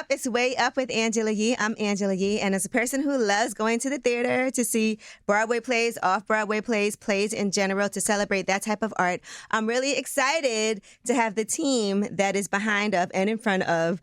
up? It's Way Up with Angela Yee. I'm Angela Yee, and as a person who loves going to the theater to see Broadway plays, off-Broadway plays, plays in general, to celebrate that type of art, I'm really excited to have the team that is behind of and in front of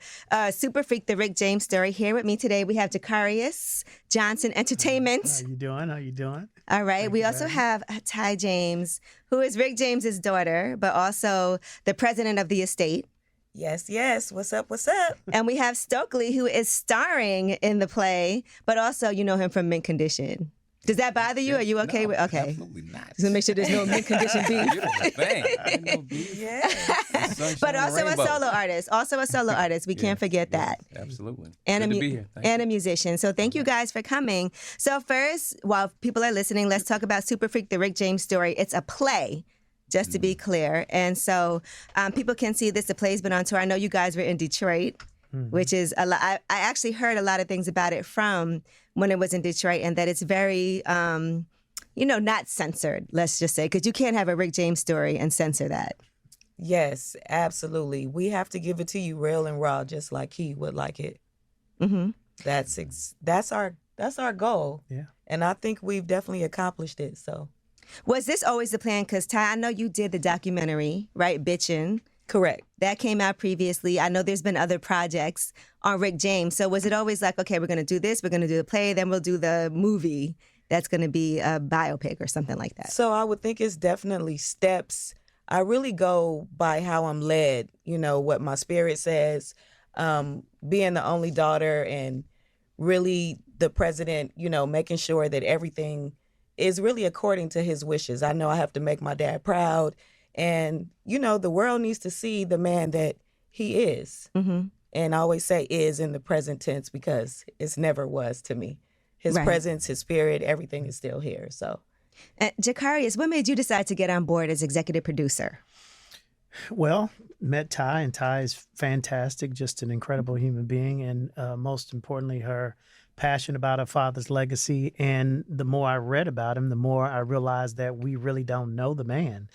Super Freak, the Rick James story. Here with me today, we have Jacarius Johnson Entertainment. How you doing? How you doing? All right. We also have Ty James, who is Rick James's daughter, but also the president of the estate. Yes, yes. What's up? What's up? And we have Stokely, who is starring in the play, but also you know him from Mint Condition. Does that bother you? Are you okay with? Okay, absolutely not. Just to make sure there's no Mint Condition beef. Yeah. But also a solo artist. We can't forget that. Absolutely. And Good to be here. a musician. So thank you guys for coming. So first, while people are listening, let's talk about Super Freak, the Rick James story. It's a play, just to be clear. And so people can see this. The play's been on tour. I know you guys were in Detroit, which is a lot. I actually heard a lot of things about it from when it was in Detroit, and that it's very, not censored, let's just say, because you can't have a Rick James story and censor that. Yes, absolutely. We have to give it to you real and raw, just like he would like it. Mm-hmm. That's our goal. Yeah. And I think we've definitely accomplished it. So. Was this always the plan? Because Ty, I know you did the documentary, right, Bitchin'? Correct. That came out previously. I know there's been other projects on Rick James. So was it always like, okay, we're going to do this, we're going to do the play, then we'll do the movie that's going to be a biopic or something like that? So I would think it's definitely steps. I really go by how I'm led, what my spirit says, being the only daughter and really the president, making sure that everything is really according to his wishes. I know I have to make my dad proud. And, the world needs to see the man that he is. Mm-hmm. And I always say is in the present tense because it's never was to me. His presence, his spirit, everything is still here. So, Jacarius, what made you decide to get on board as executive producer? Well, met Ty, and Ty is fantastic, just an incredible human being. And most importantly, her passion about her father's legacy. And the more I read about him, the more I realized that we really don't know the man.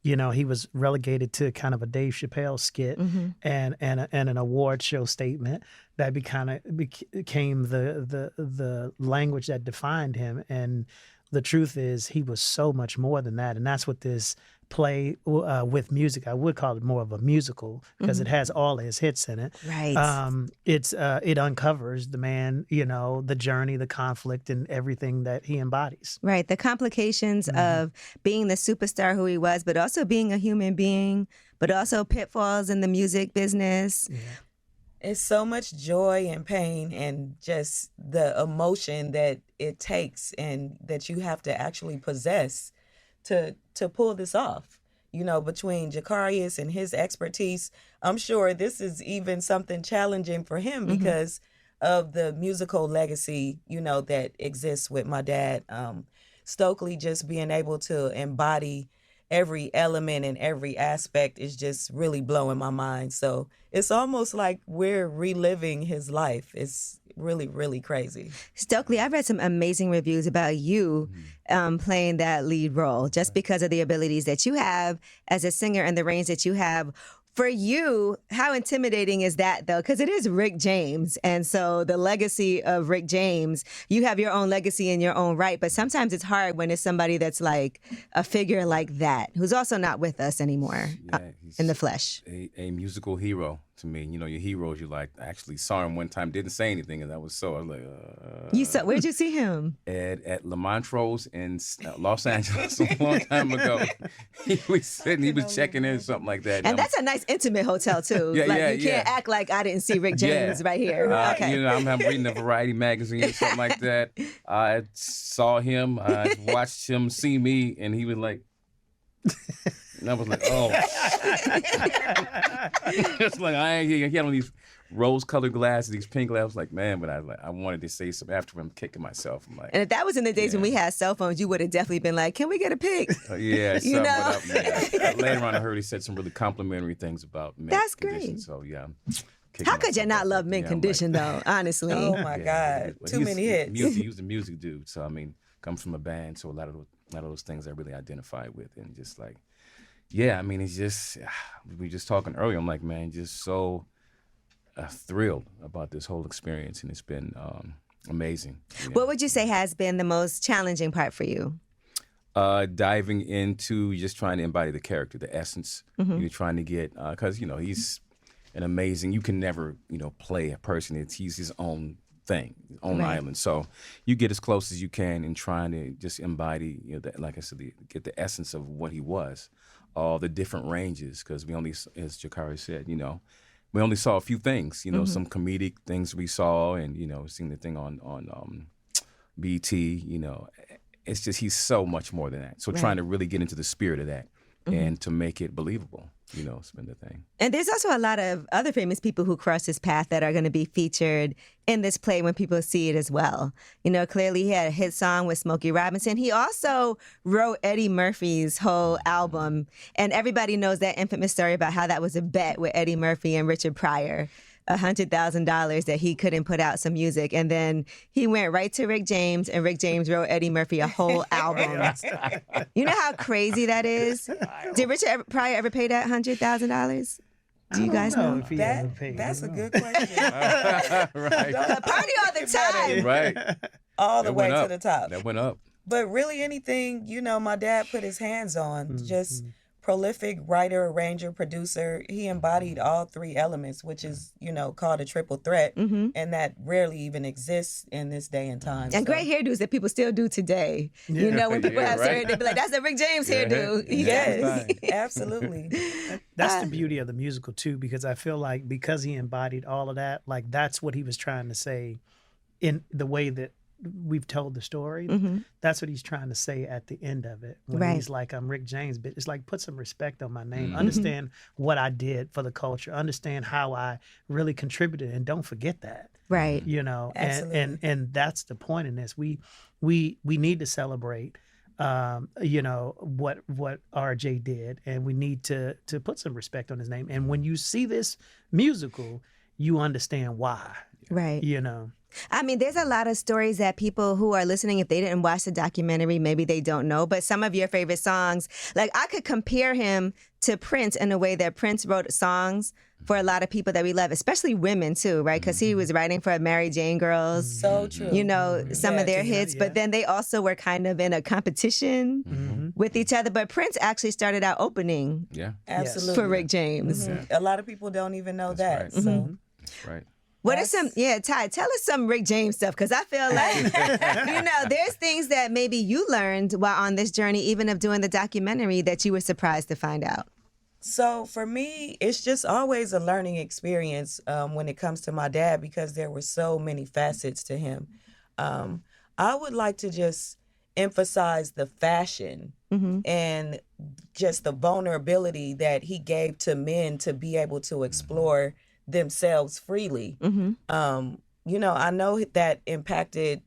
He was relegated to kind of a Dave Chappelle skit and an award show statement that became the language that defined him. And the truth is, he was so much more than that. And that's what this play with music, I would call it more of a musical because it has all his hits in it. Right. It uncovers the man, the journey, the conflict, and everything that he embodies. Right. The complications of being the superstar who he was, but also being a human being, but also pitfalls in the music business. Yeah. It's so much joy and pain and just the emotion that it takes and that you have to actually possess to pull this off. Between Jacarius and his expertise, I'm sure this is even something challenging for him because of the musical legacy, that exists with my dad. Stokely just being able to embody every element and every aspect is just really blowing my mind. So it's almost like we're reliving his life. It's really, really crazy. Stokely, I've read some amazing reviews about you playing that lead role just because of the abilities that you have as a singer and the range that you have. For you, how intimidating is that, though? Because it is Rick James. And so the legacy of Rick James, you have your own legacy in your own right. But sometimes it's hard when it's somebody that's like a figure like that, who's also not with us anymore in the flesh. A musical hero to me. Your heroes, you like. I actually saw him one time, didn't say anything, and that was so. I was like, where'd you see him? At La Montrose in Los Angeles a long time ago. He was checking in, something like that. And that's a nice intimate hotel too. You can't act like I didn't see Rick James right here. Okay. I'm reading a Variety magazine or something like that. I saw him, I watched him see me, and he was like, and I was like, oh. It's like, he had on these rose-colored glasses, these pink glasses. I was like, man, but I wanted to say something after I'm kicking myself. I'm like, and if that was in the days when we had cell phones, you would have definitely been like, can we get a pic? Yeah, later on I heard he said some really complimentary things about Mint That's Condition, great. So yeah. How could you not love Mint Condition though, honestly? Oh my God, too many hits. He was a music dude, so comes from a band, so a lot of those things I really identify with, and just like, it's just, we were just talking earlier, I'm like, man, just so thrilled about this whole experience, and it's been amazing. What would you say has been the most challenging part for you? Diving into just trying to embody the character, the essence. You're trying to get, because, he's an amazing, you can never, play a person. He's his own thing, own island. So you get as close as you can in trying to just embody, that, like I said, get the essence of what he was, all the different ranges, because we only, as Jakari said, we only saw a few things, some comedic things we saw, and, seeing the thing on BT, it's just, he's so much more than that. So trying to really get into the spirit of that and to make it believable, it's been the thing. And there's also a lot of other famous people who crossed his path that are going to be featured in this play when people see it as well. Clearly he had a hit song with Smokey Robinson. He also wrote Eddie Murphy's whole album. And everybody knows that infamous story about how that was a bet with Eddie Murphy and Richard Pryor. $100,000 that he couldn't put out some music, and then he went right to Rick James, and Rick James wrote Eddie Murphy a whole album. You know how crazy that is? Did Richard Pryor ever pay that $100,000? Do you guys know? If he ever paid, That's I a don't know. good question. Right. Party all the time. Right. All the That way went to up. the top. That went up. But really anything, my dad put his hands on, just prolific writer, arranger, producer. He embodied all three elements, which is, called a triple threat. And that rarely even exists in this day and time. And great hairdos that people still do today. When people have certain, they be like, that's a Rick James hairdo. Yes, absolutely. That's the beauty of the musical too, because I feel like because he embodied all of that, like that's what he was trying to say in the way that we've told the story. That's what he's trying to say at the end of it. When he's like, I'm Rick James, but it's like, put some respect on my name. Understand what I did for the culture. Understand how I really contributed, and don't forget that. Right. And that's the point in this. We need to celebrate what RJ did, and we need to put some respect on his name. And when you see this musical, you understand why. Right. I mean, there's a lot of stories that people who are listening, if they didn't watch the documentary, maybe they don't know. But some of your favorite songs, like I could compare him to Prince in a way that Prince wrote songs for a lot of people that we love, especially women too, right? Because he was writing for Mary Jane Girls. So true. Some of their hits. But then they also were kind of in a competition with each other. But Prince actually started out opening Absolutely. for Rick James. A lot of people don't even know that. Right. So. That's right. What are some, Ty, tell us some Rick James stuff, because I feel like, there's things that maybe you learned while on this journey, even of doing the documentary, that you were surprised to find out. So for me, it's just always a learning experience when it comes to my dad, because there were so many facets to him. I would like to just emphasize the fashion and just the vulnerability that he gave to men to be able to explore themselves freely. I know that impacted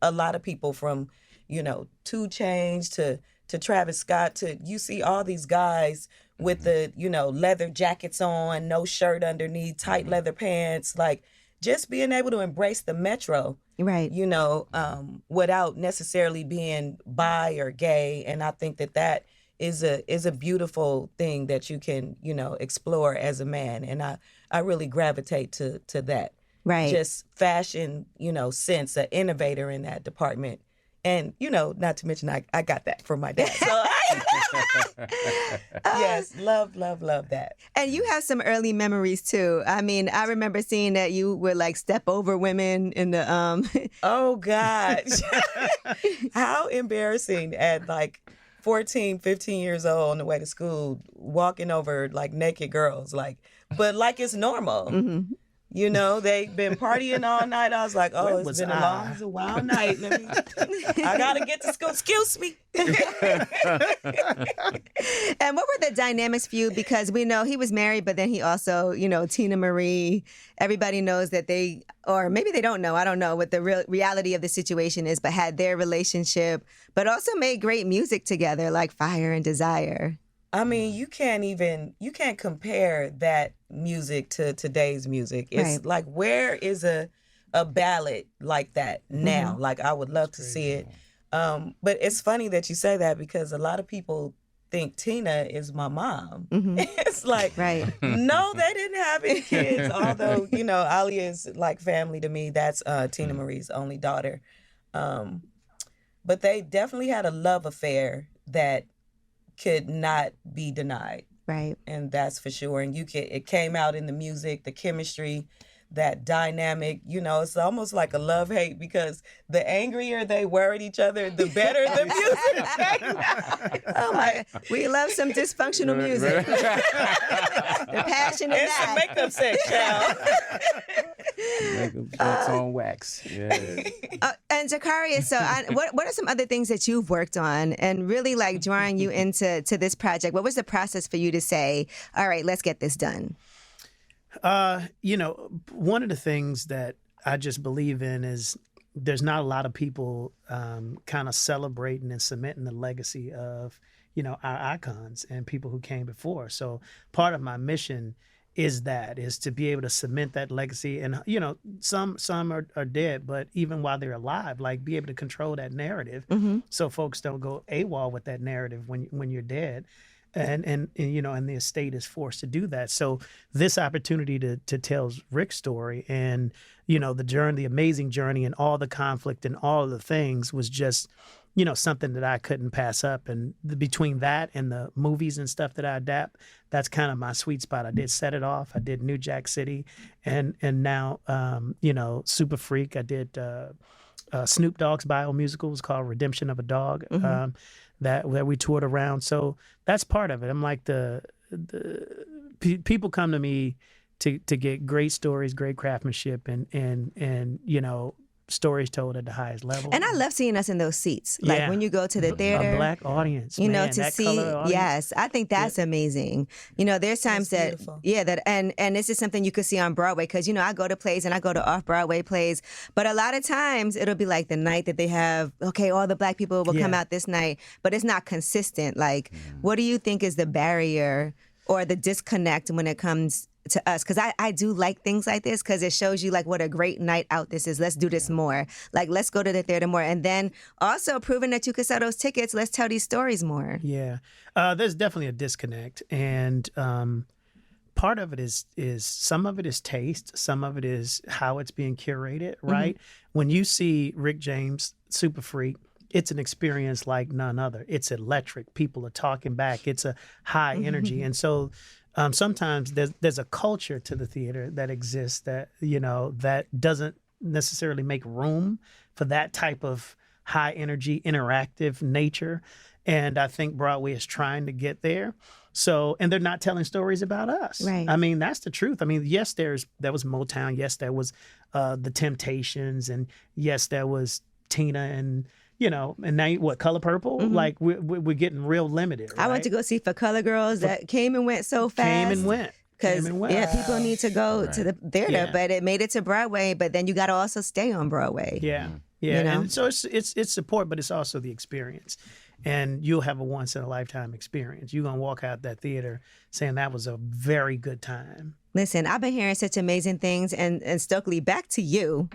a lot of people, from 2 Chainz to Travis Scott, to you see all these guys with the leather jackets on, no shirt underneath, tight leather pants, like just being able to embrace the metro, right? Without necessarily being bi or gay. And I think that is a beautiful thing that you can explore as a man, and I really gravitate to that. Right. Just fashion, sense, an innovator in that department. And, not to mention I got that from my dad. So yes, love that. And you have some early memories too. I mean, I remember seeing that you would like step over women in the Oh gosh. How embarrassing at like 14, 15 years old on the way to school, walking over like naked girls, but like it's normal. They've been partying all night. I was like, it's been a wild night. I gotta get to school. Excuse me. And what were the dynamics for you? Because we know he was married, but then he also, Tina Marie, everybody knows that they, or maybe they don't know, I don't know what the reality of the situation is, but had their relationship, but also made great music together, like Fire and Desire. I mean, you can't compare that music to today's music. It's like, where is a ballad like that now? Like, I would love to see it. But it's funny that you say that, because a lot of people think Tina is my mom. It's like, Right. no, they didn't have any kids. Although, you know, Alia is like family to me. That's Tina Marie's only daughter. But they definitely had a love affair that could not be denied. Right. And that's for sure. And it came out in the music, the chemistry, that dynamic. You know, it's almost like a love-hate, because the angrier they were at each other, the better the music came out. Oh my! We love some dysfunctional music. The passion in And some that. makeup sex, child. Makeup jokes on wax. Yeah. And Zakaria, so what are some other things that you've worked on and really like drawing you into this project? What was the process for you to say, all right, let's get this done? You know, one of the things that I just believe in is there's not a lot of people kind of celebrating and cementing the legacy of, you know, our icons and people who came before. So part of my mission is to be able to cement that legacy. And, you know, some are dead, but even while they're alive, like be able to control that narrative so folks don't go AWOL with that narrative when you're dead. And you know, and the estate is forced to do that. So this opportunity to tell Rick's story and, you know, the journey, the amazing journey and all the conflict and all of the things was just, you know, something that I couldn't pass up. And between that and the movies and stuff that I adapt, that's kind of my sweet spot. I did Set It Off. I did New Jack City. And now, you know, Super Freak. I did Snoop Dogg's bio musical. It was called Redemption of a Dog. That we toured around. So that's part of it. I'm like people come to me to get great stories, great craftsmanship, and you know, stories told at the highest level. And I love seeing us in those seats. Like when you go to the theater. A black audience, you know, man, to that see, color audience. yes, I think that's amazing. You know, there's times That's that, beautiful. and this is something you could see on Broadway, because, you know, I go to plays and I go to off-Broadway plays, but a lot of times it'll be like the night that they have, okay, all the black people will come out this night, but it's not consistent. Like, what do you think is the barrier or the disconnect when it comes to us? Because I do like things like this, because it shows you like what a great night out this is. Let's do this more. Like, let's go to the theater more. And then also proving that you can sell those tickets, let's tell these stories more. Yeah. There's definitely a disconnect. And part of it is some of it is taste. Some of it is how it's being curated, right? When you see Rick James, Super Freak, it's an experience like none other. It's electric. People are talking back. It's a high energy. And so sometimes there's a culture to the theater that exists that, you know, that doesn't necessarily make room for that type of high energy, interactive nature. And I think Broadway is trying to get there. So, and they're not telling stories about us. Right. I mean, that's the truth. I mean, yes, there was Motown. Yes, there was the Temptations. And yes, there was Tina and, you know, and now what, Color Purple? Like we're getting real limited. I went right? to go see For Color Girls that came and went so fast. Came and went. Because, yeah, people need to go to the theater, but it made it to Broadway, but then you got to also stay on Broadway. Yeah. Yeah. You know? And so it's support, but it's also the experience. And you'll have a once in a lifetime experience. You're going to walk out that theater saying that was a very good time. Listen, I've been hearing such amazing things, and Stokely, back to you.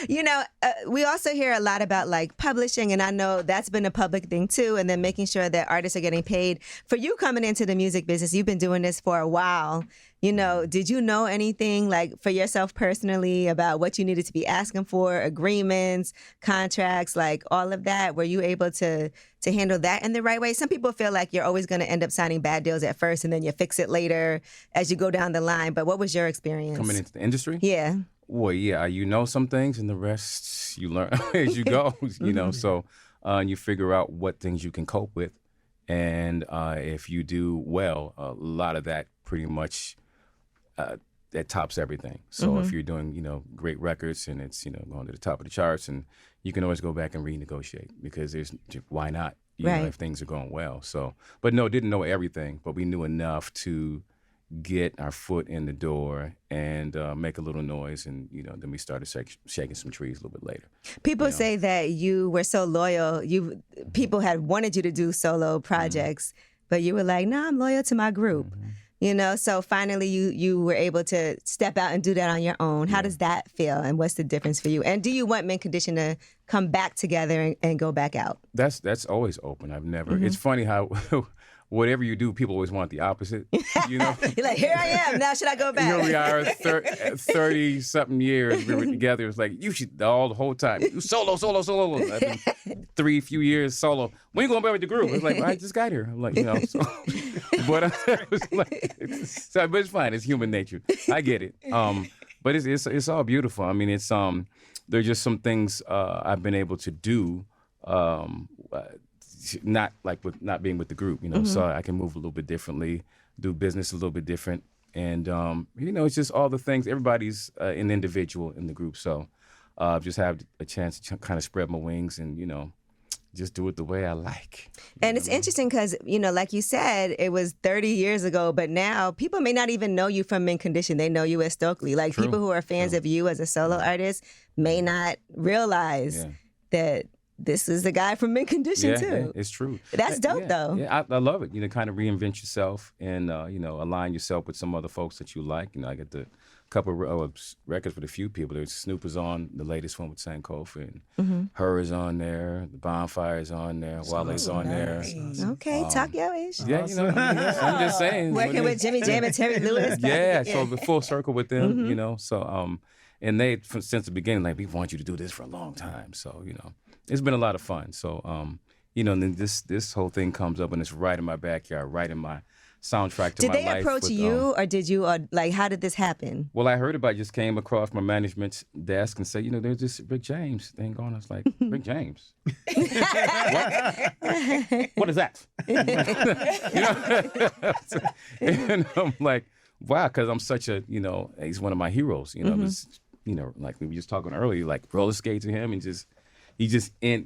You know, we also hear a lot about like publishing, and I know that's been a public thing too, and then making sure that artists are getting paid. For you coming into the music business, you've been doing this for a while. You know, did you know anything like for yourself personally about what you needed to be asking for, agreements, contracts, like all of that? Were you able to handle that in the right way? Some people feel like you're always going to end up signing bad deals at first and then you fix it later as you go down the line. But what was your experience? Coming into the industry? Yeah. Well, yeah, you know some things and the rest you learn as you go, you know. So you figure out what things you can cope with. And if you do well, a lot of that pretty much that tops everything. So if you're doing, you know, great records and it's, you know, going to the top of the charts, and you can always go back and renegotiate, because why not? You know, if things are going well. So, but no, didn't know everything, but we knew enough to get our foot in the door and make a little noise, and you know, then we started shaking some trees a little bit later. People say that you were so loyal. People had wanted you to do solo projects, but you were like, "No, I'm loyal to my group." You know, so finally you were able to step out and do that on your own. How does that feel, and what's the difference for you? And do you want Mint Condition to come back together and go back out? That's always open. I've never. It's funny how whatever you do, people always want the opposite. You know, You're like, here I am. Now should I go back? here we are, 30-something years we were together. It's like, you should, the whole time. You solo. I've been few years solo. When you going back with the group? It's like, well, I just got here. I'm like, you know, so. But but it's fine. It's human nature. I get it. But it's all beautiful. I mean, it's there's just some things I've been able to do, not like with not being with the group, you know, so I can move a little bit differently, do business a little bit different. And, you know, it's just all the things. Everybody's an individual in the group. So just have a chance to kind of spread my wings and, you know, just do it the way I like. And it's interesting because, you know, like you said, it was 30 years ago, but now people may not even know you from Mint Condition. They know you as Stokley. Like people who are fans of you as a solo artist may not realize that this is the guy from Mint Condition too. Yeah, it's true. That's dope though. Yeah, I love it. You know, kind of reinvent yourself and, you know, align yourself with some other folks that you like. You know, I get the couple of records with a few people. There's Snoop is on the latest one with Sankofa, and Her is on there. The Bonfire is on there. Wale's on there. Okay, talk your ish. Yeah, you know, I'm just saying. Working with Jimmy Jam and Terry Lewis. Yeah, so the full circle with them, you know. So, and they, since the beginning, like, we want you to do this for a long time. So, you know, it's been a lot of fun. So, you know, and then this whole thing comes up and it's right in my backyard, right in my soundtrack to my life. Did they approach you or did you, like, how did this happen? Well, I heard about it, just came across my management's desk and said, you know, there's this Rick James thing going on. I was like, Rick James? What is that? You know? And I'm like, wow, because I'm such a, you know, he's one of my heroes, you know, you know, like we were just talking earlier, like roller skate to him and he's in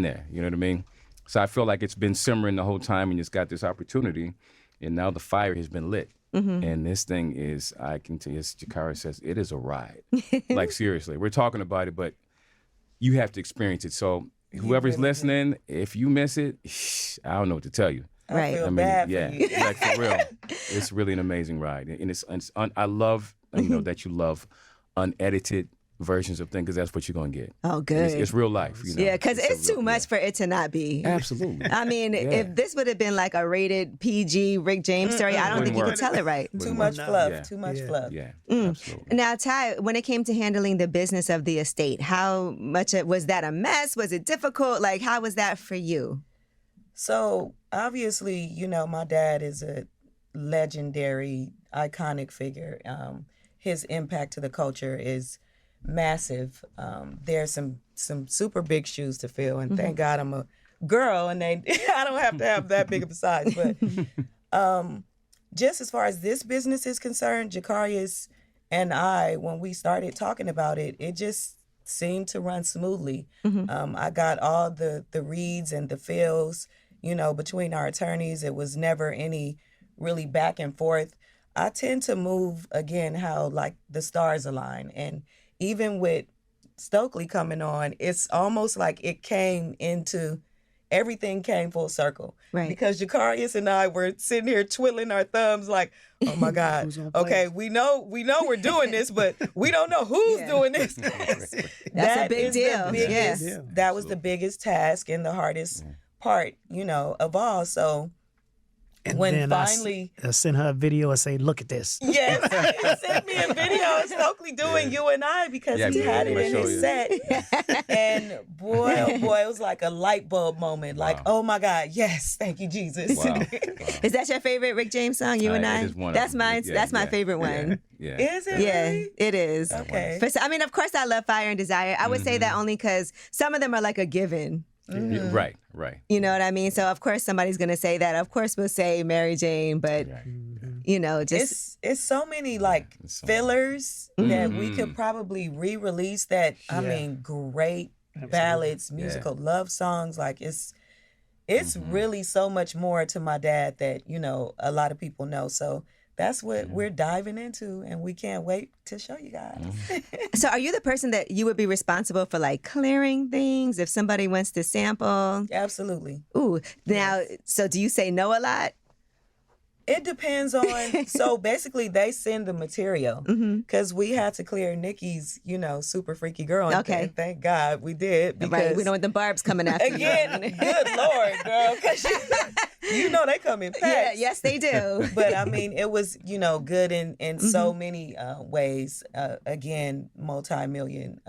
there, you know what I mean? So I feel like it's been simmering the whole time and just got this opportunity, and now the fire has been lit. And this thing is, I can tell you, as Jakara says, it is a ride. Like, seriously, we're talking about it, but you have to experience it. So whoever's listening, if you miss it, I don't know what to tell you. Right. I feel bad yeah, for you. like for real, it's really an amazing ride, and I love, you know, that you love unedited versions of things because that's what you're gonna get. Oh, good. It's real life, you know. Yeah, because it's too much for it to not be. Absolutely. I mean, if this would have been like a rated PG Rick James story, I don't think you could tell it right. Too much fluff. Yeah. Too much fluff. Yeah, absolutely. Now, Ty, when it came to handling the business of the estate, how much was that a mess? Was it difficult? Like, how was that for you? So obviously, you know, my dad is a legendary, iconic figure. His impact to the culture is massive. There's some super big shoes to fill, and thank God I'm a girl, and I don't have to have that big of a size. But just as far as this business is concerned, Jakarius and I, when we started talking about it, it just seemed to run smoothly. I got all the reads and the fills, you know, between our attorneys. It was never any really back and forth. I tend to move, again, how like the stars align. And even with Stokley coming on, it's almost like everything came full circle. Right. Because Jakarius and I were sitting here twiddling our thumbs like, oh my God, okay, we know we're doing this, but we don't know who's doing this. That's a big deal. That was the biggest task and the hardest part, you know, of all. So And when then finally I sent her a video and say, look at this. yes, he sent me a video of Stokely doing You and I because he had it in his set. And boy, oh boy, it was like a light bulb moment. Like, oh my God, yes, thank you, Jesus. Wow. Is that your favorite Rick James song, You and I? It is one of That's them. mine. That's my favorite one. Yeah. Is it? Yeah, really? it is. Okay. I mean, of course, I love Fire and Desire. I would say that only because some of them are like a given. Yeah, right. You know what I mean? So, of course, somebody's going to say that. Of course, we'll say Mary Jane, but, you know, just... It's so many, like, fillers that we could probably re-release that, I mean, great ballads, musical love songs. Like, it's really so much more to my dad that, you know, a lot of people know. So that's what we're diving into, and we can't wait to show you guys. So are you the person that you would be responsible for, like, clearing things if somebody wants to sample? Absolutely. Ooh, now, so do you say no a lot? It depends on. So basically, they send the material because we had to clear Nikki's, super freaky girl. And thank God we did, because Right, we don't want the barbs coming after you. again, good Lord, girl, because they come in packs. Yeah, yes, they do. But I mean, it was, good in so many ways. Again, multi-million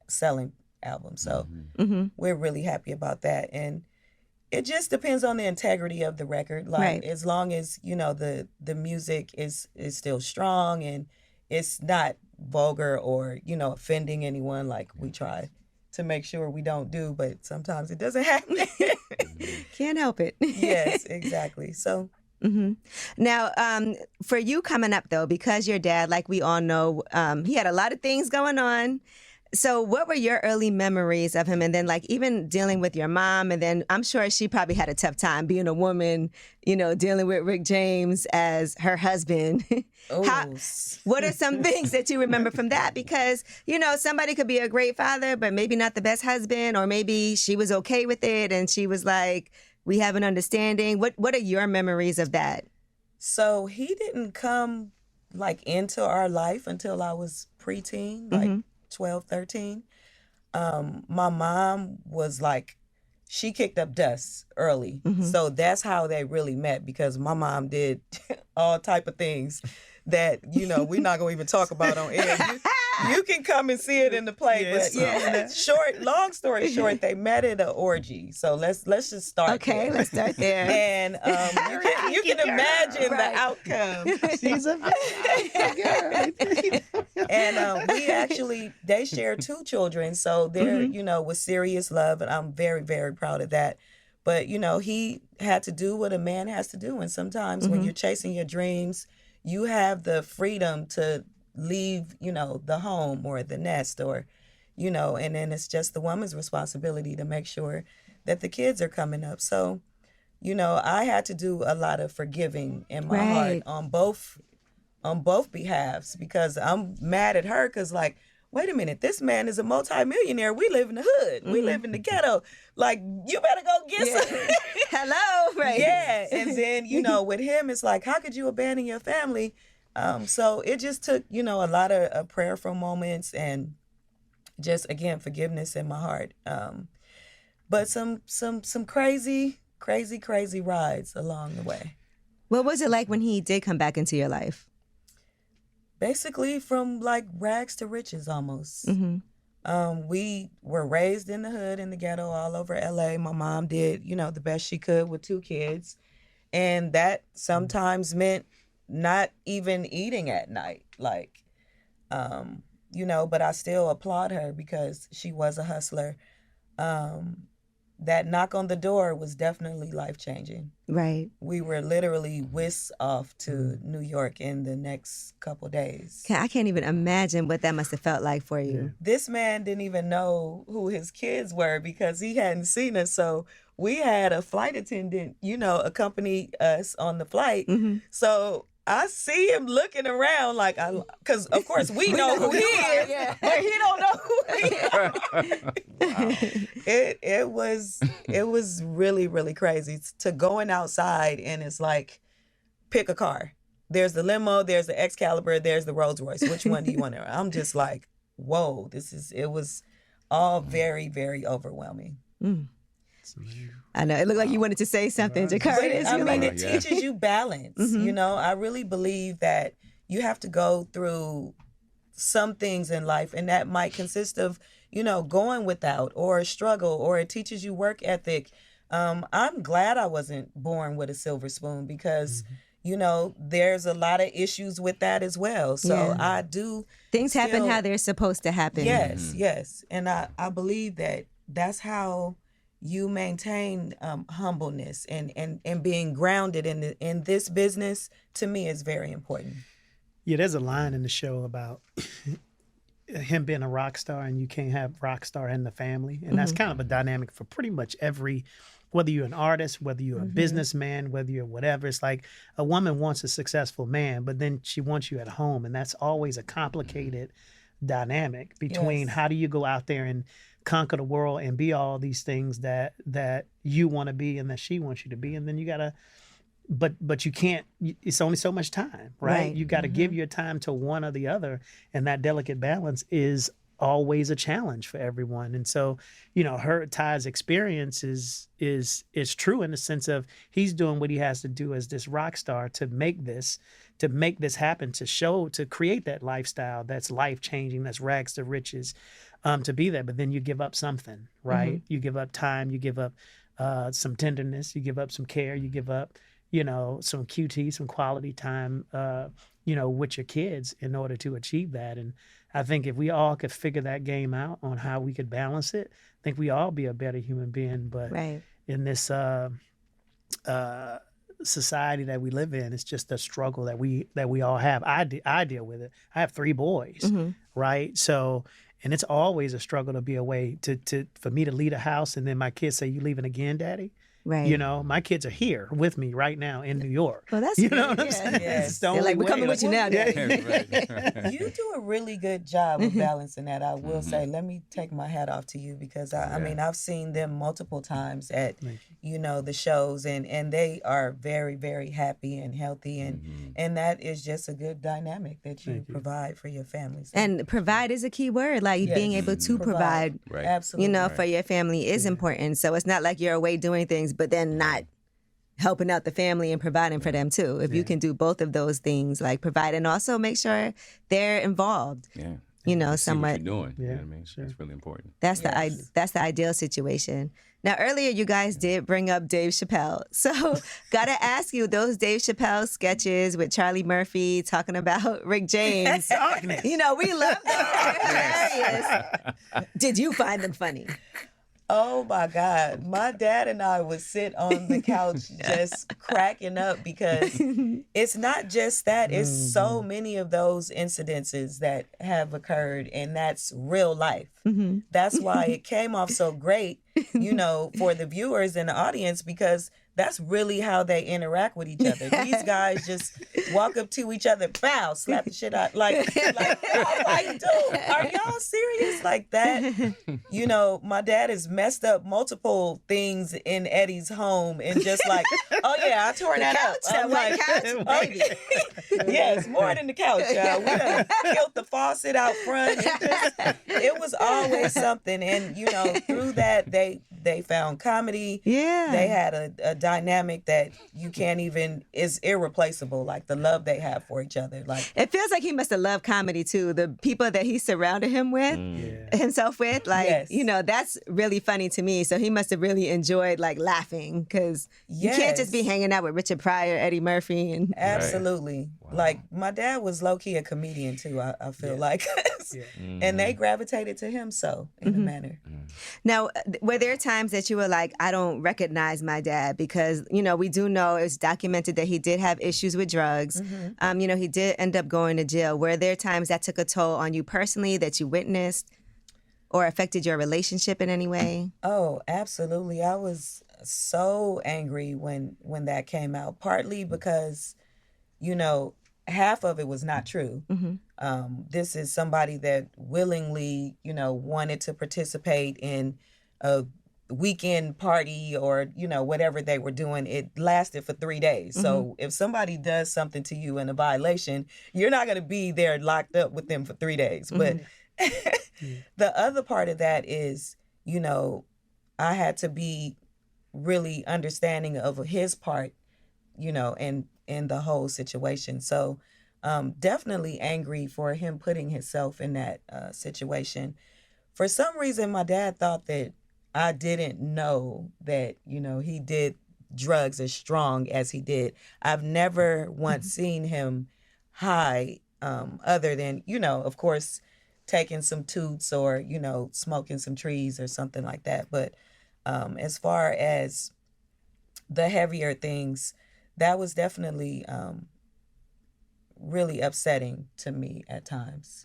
selling album. So we're really happy about that. And it just depends on the integrity of the record. Like, as long as, the music is still strong and it's not vulgar or, offending anyone, like we try to make sure we don't do, but sometimes it doesn't happen. Can't help it. Yes, exactly. So. Now, for you coming up, though, because your dad, like we all know, he had a lot of things going on. So what were your early memories of him? And then, like, even dealing with your mom, and then I'm sure she probably had a tough time being a woman, dealing with Rick James as her husband. What are some things that you remember from that? Because, somebody could be a great father, but maybe not the best husband, or maybe she was okay with it and she was like, we have an understanding. What are your memories of that? So he didn't come, like, into our life until I was preteen, like 12, 13. My mom was like, she kicked up dust early. So that's how they really met, because my mom did all type of things that, we're not going to even talk about on air. You can come and see it in the play. Yes. But long story short, they met at an orgy. So let's just start there. Let's start there. And you can imagine the outcome. She's a girl. And they share 2 children. So they're, with serious love. And I'm very, very proud of that. But, he had to do what a man has to do. And sometimes when you're chasing your dreams, you have the freedom to leave, the home or the nest, or, and then it's just the woman's responsibility to make sure that the kids are coming up. So, I had to do a lot of forgiving in my heart on both behalves, because I'm mad at her, because, like, wait a minute, this man is a multimillionaire. We live in the hood. We live in the ghetto. Like, you better go get some. Hello, right? Yeah. And then, with him, it's like, how could you abandon your family? So it just took, a lot of prayerful moments and just, again, forgiveness in my heart. But some crazy rides along the way. What was it like when he did come back into your life? Basically from, like, rags to riches almost. We were raised in the hood, in the ghetto, all over LA. My mom did, the best she could with 2 kids. And that sometimes meant not even eating at night, like, but I still applaud her, because she was a hustler. That knock on the door was definitely life-changing. Right. We were literally whisked off to New York in the next couple days. I can't even imagine what that must have felt like for you. This man didn't even know who his kids were, because he hadn't seen us. So we had a flight attendant, accompany us on the flight. So I see him looking around, like, because of course we know who he is, but he don't know who he is. Wow. It was really, really crazy to going outside, and it's like, pick a car. There's the limo, there's the Excalibur, there's the Rolls Royce. Which one do you want to? I'm just like, whoa, it was all very, very overwhelming. I know. It looked like you wanted to say something, Jakari. It teaches you balance. I really believe that you have to go through some things in life, and that might consist of, going without, or a struggle, or it teaches you work ethic. I'm glad I wasn't born with a silver spoon, because, there's a lot of issues with that as well. So I do. Things happen how they're supposed to happen. Yes, yes. And I believe that that's how you maintain humbleness and being grounded in this business, to me, is very important. Yeah, there's a line in the show about him being a rock star, and you can't have rock star in the family. And that's kind of a dynamic for pretty much whether you're an artist, whether you're a businessman, whether you're whatever. It's like a woman wants a successful man, but then she wants you at home. And that's always a complicated dynamic between how do you go out there and conquer the world and be all these things that you want to be and that she wants you to be, and then you gotta but you can't. It's only so much time, right? Right. You got to give your time to one or the other, and that delicate balance is always a challenge for everyone. And so, Ty's experience is true in the sense of he's doing what he has to do as this rock star to make this happen, to create that lifestyle that's life changing, that's rags to riches, to be there. But then you give up something, right? You give up time, you give up some tenderness, you give up some care, you give up, some QT, some quality time, with your kids in order to achieve that. And I think if we all could figure that game out on how we could balance it, I think we all be a better human being. But in this society that we live in, it's just a struggle that we all have. I deal with it. I have 3 boys, right? So, and it's always a struggle to be away for me to leave a house and then my kids say, "You leaving again, Daddy?" Right. My kids are here with me right now in New York. Well, that's what I'm saying. Yes. It's the They're only like, "We're coming way. with you now, Daddy." You do a really good job of balancing that. I will say, let me take my hat off to you because I mean, I've seen them multiple times at, the shows and they are very, very happy and healthy. And that is just a good dynamic that you provide for your families. And provide is a key word. Like being able to provide, Right. Absolutely. for your family is important. So it's not like you're away doing things, but then not helping out the family and providing for them too. If you can do both of those things, like provide and also make sure they're involved. Yeah. You know, See what somewhat. you're doing. You know Yeah, what I mean? sure. It's really important. That's the ideal situation. Now, earlier you guys did bring up Dave Chappelle. So, gotta ask you, those Dave Chappelle sketches with Charlie Murphy talking about Rick James. Darkness. We love them. They're hilarious. Did you find them funny? Oh my God. My dad and I would sit on the couch just cracking up because it's not just that, it's so many of those incidences that have occurred, and that's real life. That's why it came off so great, for the viewers and the audience, because that's really how they interact with each other. These guys just walk up to each other, bow, slap the shit out. Like, I'm like, dude, are y'all serious? Like that? My dad has messed up multiple things in Eddie's home and just like, oh yeah, I tore that up. That I'm white like, couch, oh, baby. yes, more than the couch. We done killed the faucet out front. It was always something. And, through that, they found comedy. Yeah. They had a dynamic that you can't even, is irreplaceable. Like the love they have for each other. Like, It feels like he must have loved comedy too. The people that he surrounded himself with, like, Yes. that's really funny to me. So he must have really enjoyed like laughing because you can't just be Yes. hanging out with Richard Pryor, Eddie Murphy, and absolutely. Like my dad was low key a comedian too, I feel like. And they gravitated to him in a manner. Now, were there times that you were like, I don't recognize my dad? Because, we do know it's documented that he did have issues with drugs. He did end up going to jail. Were there times that took a toll on you personally that you witnessed or affected your relationship in any way? Oh, absolutely. I was so angry when that came out, partly because, half of it was not true. This is somebody that willingly, wanted to participate in a weekend party or, whatever they were doing. It lasted for 3 days. So if somebody does something to you in a violation, you're not going to be there locked up with them for 3 days. But the other part of that is, I had to be really understanding of his part, and the whole situation. So definitely angry for him putting himself in that situation. For some reason, my dad thought that I didn't know that, he did drugs as strong as he did. I've never once seen him high, other than, of course, taking some toots or, smoking some trees or something like that. But as far as the heavier things, that was definitely really upsetting to me at times.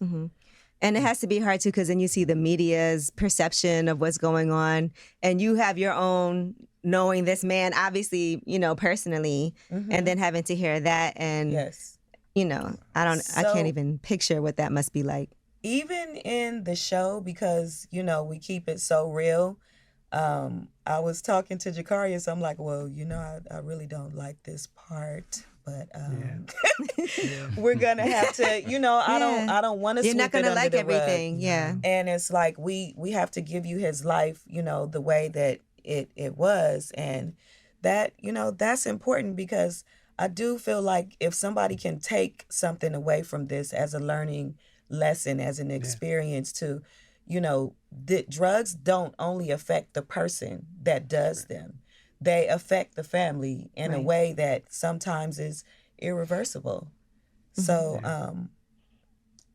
And it has to be hard too, because then you see the media's perception of what's going on, and you have your own knowing this man, obviously, personally, and then having to hear that, and Yes. I can't even picture what that must be like. Even in the show, because, we keep it so real, I was talking to Jakarius. I'm like, well, I really don't like this part, but we're gonna have to, I don't want to. You're sweep not gonna it under like the everything, rug. yeah. And it's like we have to give you his life, the way that it was, and that that's important, because I do feel like if somebody can take something away from this as a learning lesson, as an experience to, that drugs don't only affect the person that does them, they affect the family in a way that sometimes is irreversible. So,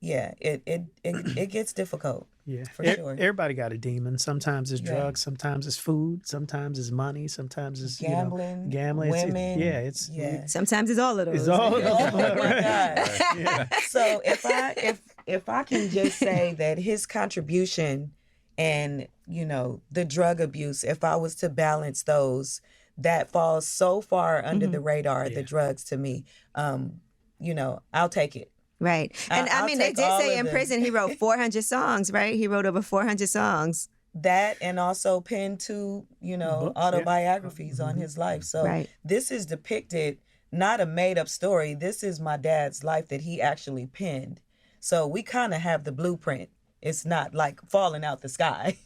it gets difficult. Yeah, for sure. Everybody got a demon. Sometimes it's drugs, sometimes it's food, sometimes it's money, sometimes it's gambling, gambling. women. Sometimes it's all of those. It's all of those. Oh my God. So if I can just say that his contribution and the drug abuse, if I was to balance those, that falls so far under the radar. The drugs to me, I'll take it. Right. And I mean, they did say in prison he wrote 400 songs, right? He wrote over 400 songs. That, and also penned 2, Books, autobiographies on his life. So this is depicted, not a made up story. This is my dad's life that he actually penned. So we kind of have the blueprint. It's not like falling out the sky.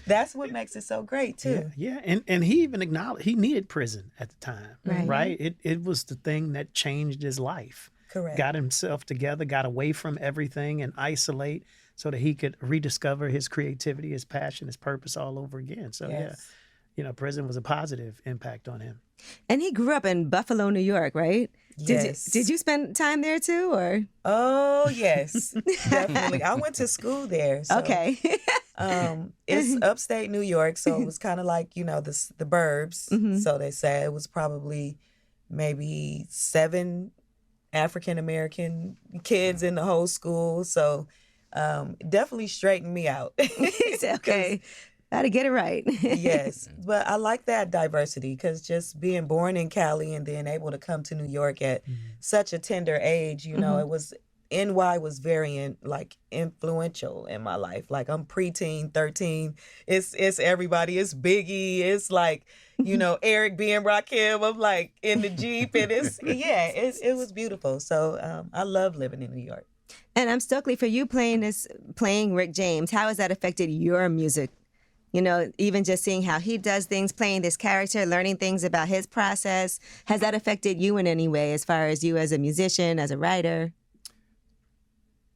That's what makes it so great too. Yeah. And he even acknowledged he needed prison at the time, right? It was the thing that changed his life. Correct. Got himself together, got away from everything and isolate so that he could rediscover his creativity, his passion, his purpose all over again. So, prison was a positive impact on him. And he grew up in Buffalo, New York, right? Yes. Did you spend time there too, or? Oh, yes, definitely. I went to school there. So, okay. It's upstate New York, so it was kind of like, the burbs. So they say it was probably maybe 7 African-American kids in the whole school. So definitely straightened me out. Okay. Got to get it right. Yes. But I like that diversity, because just being born in Cali and then able to come to New York at such a tender age, it was, NY was very influential in my life. Like I'm preteen, 13. It's everybody. It's Biggie. It's like, Eric B. and Rakim. I'm like in the Jeep, and it was beautiful. So I love living in New York. And I'm Stokely, for you playing Rick James, how has that affected your music? Even just seeing how he does things, playing this character, learning things about his process. Has that affected you in any way, as far as you as a musician, as a writer?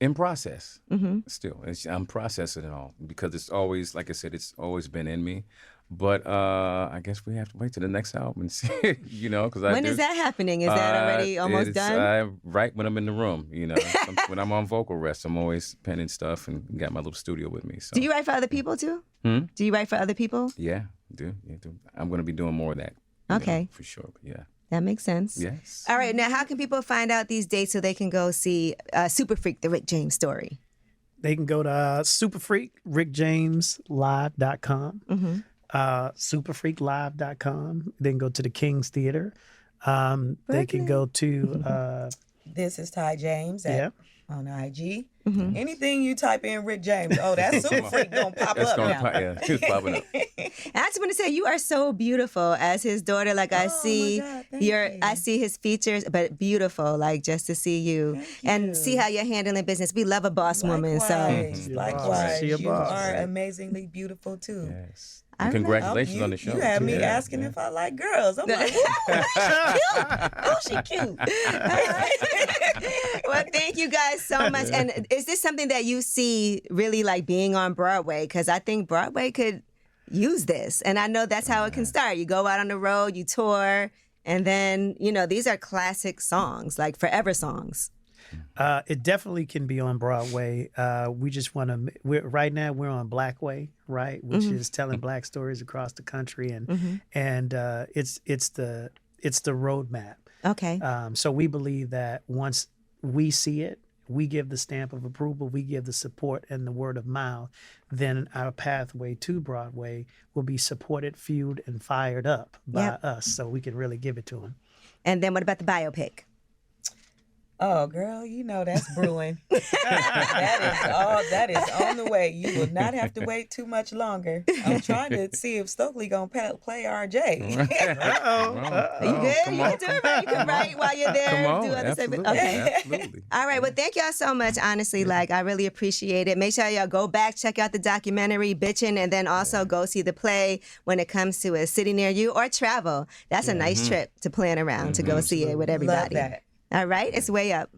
In process, still. I'm processing it all, because it's always, like I said, it's always been in me. But I guess we have to wait till the next album and see, because When is that happening? Is that already almost done? Right when I'm in the room, when I'm on vocal rest, I'm always penning stuff and got my little studio with me. So. Do you write for other people too? Do you write for other people? Yeah, do. I'm going to be doing more of that. Okay. For sure, but yeah. That makes sense. Yes. All right, now how can people find out these dates so they can go see Super Freak, the Rick James story? They can go to superfreakrickjameslive.com. Superfreaklive.com. They can go to the King's Theater. They can go to This is Ty James on IG. Anything you type in Rick James, that's Super Freak gonna pop up now. It's popping up. I just want to say you are so beautiful as his daughter. Like I see I see his features, but beautiful. Like just to see you and see how you're handling business. We love a boss woman. So Likewise, She a you boss. are amazingly beautiful too. Yes. And congratulations on the show. You had me asking if I like girls. I'm like, oh, she cute. Well, thank you guys so much. And is this something that you see really like being on Broadway? Because I think Broadway could use this. And I know that's how it can start. You go out on the road, you tour, and then, these are classic songs, like forever songs. It definitely can be on Broadway. We just want to. Right now, we're on Blackway, right, which is telling Black stories across the country, and it's the roadmap. Okay. So we believe that once we see it, we give the stamp of approval, we give the support and the word of mouth, then our pathway to Broadway will be supported, fueled, and fired up by us, so we can really give it to them. And then what about the biopic? Oh, girl, you know that's brewing. That is on the way. You will not have to wait too much longer. I'm trying to see if Stokely gonna play RJ. You good? Come You on. can do it right. You can write while you're there. Come on, Do other stuff. absolutely, Okay. absolutely. All right. Well, thank y'all so much. Honestly, like I really appreciate it. Make sure y'all go back, check out the documentary "Bitchin'," and then also go see the play when it comes to a city near you or travel. That's a nice trip to plan around to go see it with everybody. Love that. All right, it's way up.